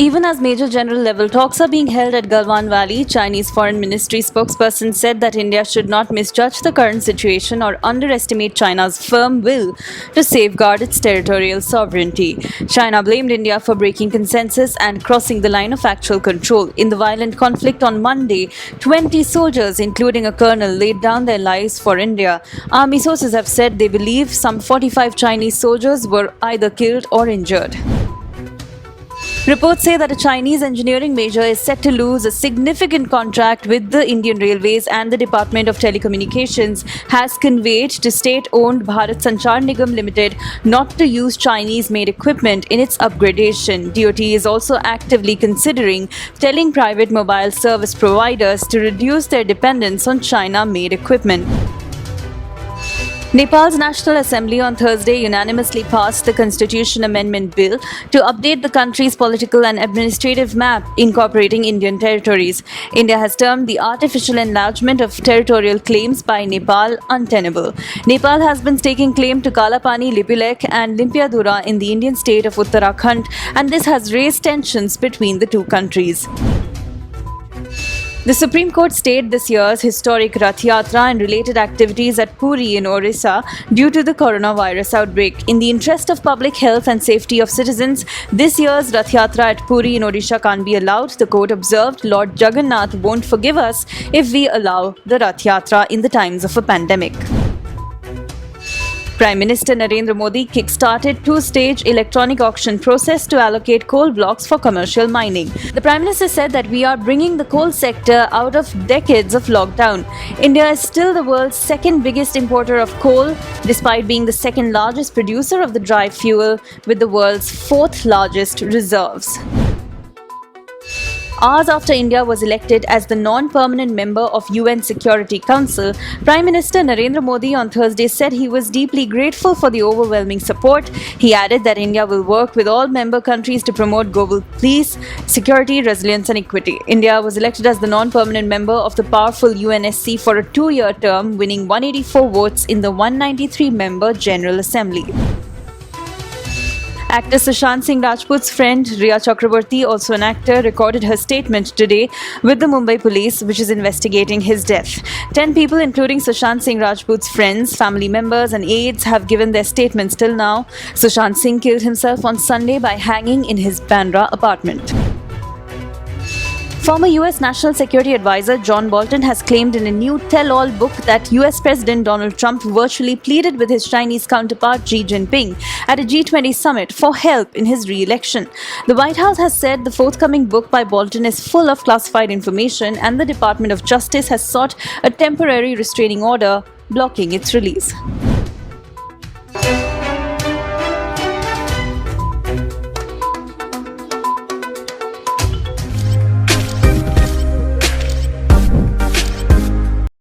Even as major general level talks are being held at Galwan Valley, Chinese Foreign Ministry spokesperson said that India should not misjudge the current situation or underestimate China's firm will to safeguard its territorial sovereignty. China blamed India for breaking consensus and crossing the line of actual control. In the violent conflict on Monday, 20 soldiers, including a colonel, laid down their lives for India. Army sources have said they believe some 45 Chinese soldiers were either killed or injured. Reports say that a Chinese engineering major is set to lose a significant contract with the Indian Railways, and the Department of Telecommunications has conveyed to state-owned Bharat Sanchar Nigam Limited not to use Chinese-made equipment in its upgradation. DOT is also actively considering telling private mobile service providers to reduce their dependence on China-made equipment. Nepal's National Assembly on Thursday unanimously passed the Constitution Amendment Bill to update the country's political and administrative map, incorporating Indian territories. India has termed the artificial enlargement of territorial claims by Nepal untenable. Nepal has been staking claim to Kalapani, Lipilek and Limpiadhura in the Indian state of Uttarakhand, and this has raised tensions between the two countries. The Supreme Court stayed this year's historic Rath Yatra and related activities at Puri in Orissa due to the coronavirus outbreak. In the interest of public health and safety of citizens, this year's Rath Yatra at Puri in Orissa can't be allowed. The court observed Lord Jagannath won't forgive us if we allow the Rath Yatra in the times of a pandemic. Prime Minister Narendra Modi kick-started two-stage electronic auction process to allocate coal blocks for commercial mining. The Prime Minister said that we are bringing the coal sector out of decades of lockdown. India is still the world's second biggest importer of coal, despite being the second largest producer of the dry fuel, with the world's fourth largest reserves. Hours after India was elected as the non-permanent member of UN Security Council, Prime Minister Narendra Modi on Thursday said he was deeply grateful for the overwhelming support. He added that India will work with all member countries to promote global peace, security, resilience and equity. India was elected as the non-permanent member of the powerful UNSC for a 2-year term, winning 184 votes in the 193-member General Assembly. Actor Sushant Singh Rajput's friend Rhea Chakraborty, also an actor, recorded her statement today with the Mumbai police, which is investigating his death. 10 people, including Sushant Singh Rajput's friends, family members and aides, have given their statements till now. Sushant Singh killed himself on Sunday by hanging in his Bandra apartment. Former US National Security Advisor John Bolton has claimed in a new tell-all book that US President Donald Trump virtually pleaded with his Chinese counterpart Xi Jinping at a G20 summit for help in his re-election. The White House has said the forthcoming book by Bolton is full of classified information, and the Department of Justice has sought a temporary restraining order blocking its release.